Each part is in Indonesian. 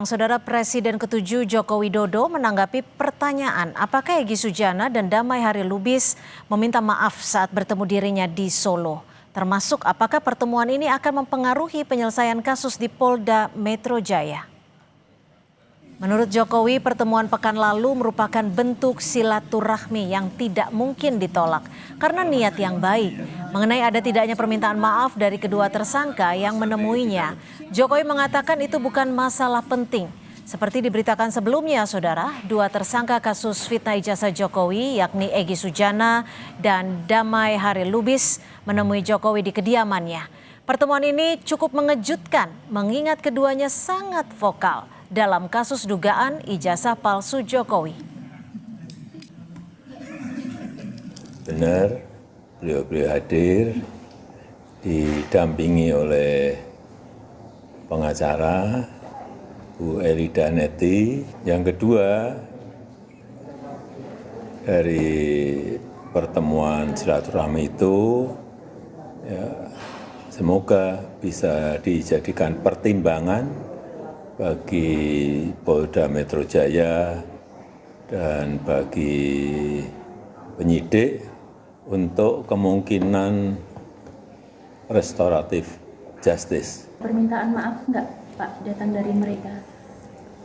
Saudara Presiden ke-7 Joko Widodo menanggapi pertanyaan apakah Egy Sujana dan Damai Hari Lubis meminta maaf saat bertemu dirinya di Solo. Termasuk apakah pertemuan ini akan mempengaruhi penyelesaian kasus di Polda Metro Jaya. Menurut Jokowi, pertemuan pekan lalu merupakan bentuk silaturahmi yang tidak mungkin ditolak karena niat yang baik. Mengenai ada tidaknya permintaan maaf dari kedua tersangka yang menemuinya, Jokowi mengatakan itu bukan masalah penting. Seperti diberitakan sebelumnya, saudara, dua tersangka kasus fitnah ijazah Jokowi yakni Egy Sujana dan Damai Hari Lubis menemui Jokowi di kediamannya. Pertemuan ini cukup mengejutkan mengingat keduanya sangat vokal dalam kasus dugaan ijazah palsu Jokowi. Benar, beliau hadir didampingi oleh pengacara Bu Elida Neti. Yang kedua, dari pertemuan silaturahmi itu semoga bisa dijadikan pertimbangan bagi Polda Metro Jaya dan bagi penyidik untuk kemungkinan restoratif justice. Permintaan maaf enggak Pak datang dari mereka?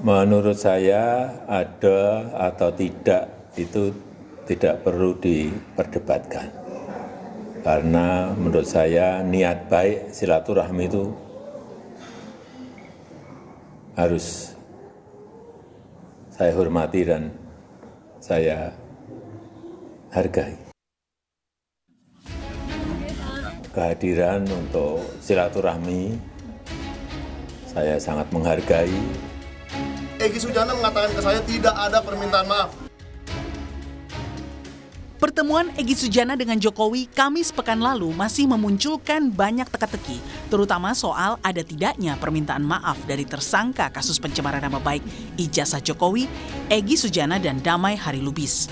Menurut saya ada atau tidak itu tidak perlu diperdebatkan. Karena menurut saya niat baik silaturahmi itu harus saya hormati dan saya hargai. Kehadiran untuk silaturahmi saya sangat menghargai. Egy Sujana mengatakan ke saya tidak ada permintaan maaf. Pertemuan Egy Sujana dengan Jokowi Kamis pekan lalu masih memunculkan banyak teka-teki, terutama soal ada tidaknya permintaan maaf dari tersangka kasus pencemaran nama baik ijazah Jokowi, Egy Sujana dan Damai Hari Lubis.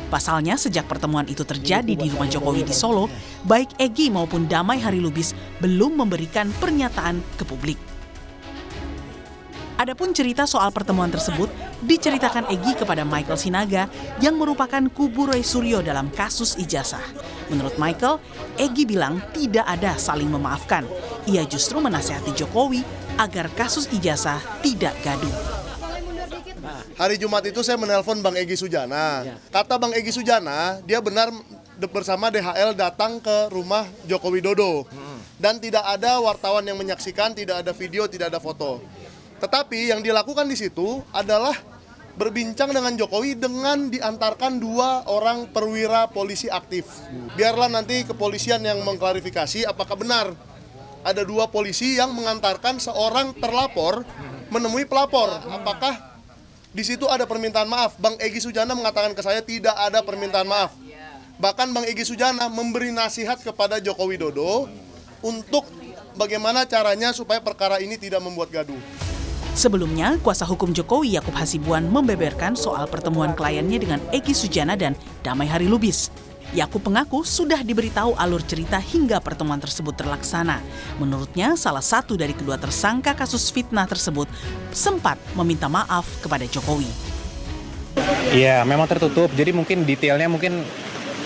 Pasalnya sejak pertemuan itu terjadi di rumah Jokowi di Solo, baik Egy maupun Damai Hari Lubis belum memberikan pernyataan ke publik. Adapun cerita soal pertemuan tersebut diceritakan Egy kepada Michael Sinaga yang merupakan kubu Roy Suryo dalam kasus ijazah. Menurut Michael, Egy bilang tidak ada saling memaafkan. Ia justru menasihati Jokowi agar kasus ijazah tidak gaduh. Hari Jumat itu saya menelpon Bang Egy Sujana. Kata Bang Egy Sujana, dia benar bersama DHL datang ke rumah Joko Widodo. Dan tidak ada wartawan yang menyaksikan, tidak ada video, tidak ada foto. Tetapi yang dilakukan di situ adalah berbincang dengan Jokowi dengan diantarkan dua orang perwira polisi aktif. Biarlah nanti kepolisian yang mengklarifikasi apakah benar ada dua polisi yang mengantarkan seorang terlapor menemui pelapor. Apakah di situ ada permintaan maaf? Bang Egy Sujana mengatakan ke saya tidak ada permintaan maaf. Bahkan Bang Egy Sujana memberi nasihat kepada Joko Widodo untuk bagaimana caranya supaya perkara ini tidak membuat gaduh. Sebelumnya, kuasa hukum Jokowi Yakub Hasibuan membeberkan soal pertemuan kliennya dengan Egy Sujana dan Damai Hari Lubis. Yakub mengaku sudah diberitahu alur cerita hingga pertemuan tersebut terlaksana. Menurutnya, salah satu dari kedua tersangka kasus fitnah tersebut sempat meminta maaf kepada Jokowi. Iya, memang tertutup. Jadi mungkin detailnya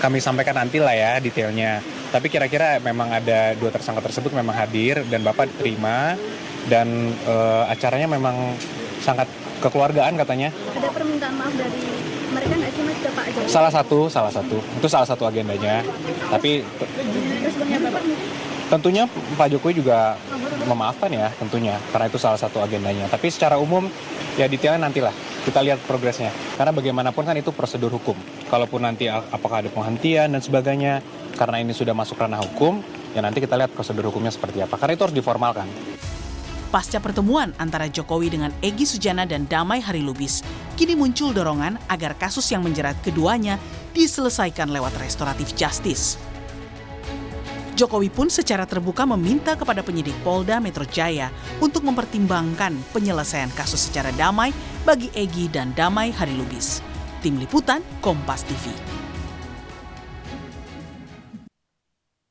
kami sampaikan nanti lah ya detailnya. Tapi kira-kira memang ada dua tersangka tersebut memang hadir dan Bapak terima. Dan acaranya memang sangat kekeluargaan katanya. Ada permintaan maaf dari mereka nggak sih Mas ke Pak Jokowi? Salah satu. Itu salah satu agendanya. Tapi responnya Bapak? Tentunya Pak Jokowi juga memaafkan ya tentunya. Karena itu salah satu agendanya. Tapi secara umum ya detailnya nantilah. Kita lihat progresnya. Karena bagaimanapun kan itu prosedur hukum. Kalaupun nanti apakah ada penghentian dan sebagainya. Karena ini sudah masuk ranah hukum. Ya nanti kita lihat prosedur hukumnya seperti apa. Karena itu harus diformalkan. Pasca pertemuan antara Jokowi dengan Egy Sujana dan Damai Hari Lubis, kini muncul dorongan agar kasus yang menjerat keduanya diselesaikan lewat restoratif justice. Jokowi pun secara terbuka meminta kepada penyidik Polda Metro Jaya untuk mempertimbangkan penyelesaian kasus secara damai bagi Egy dan Damai Hari Lubis. Tim Liputan, Kompas TV.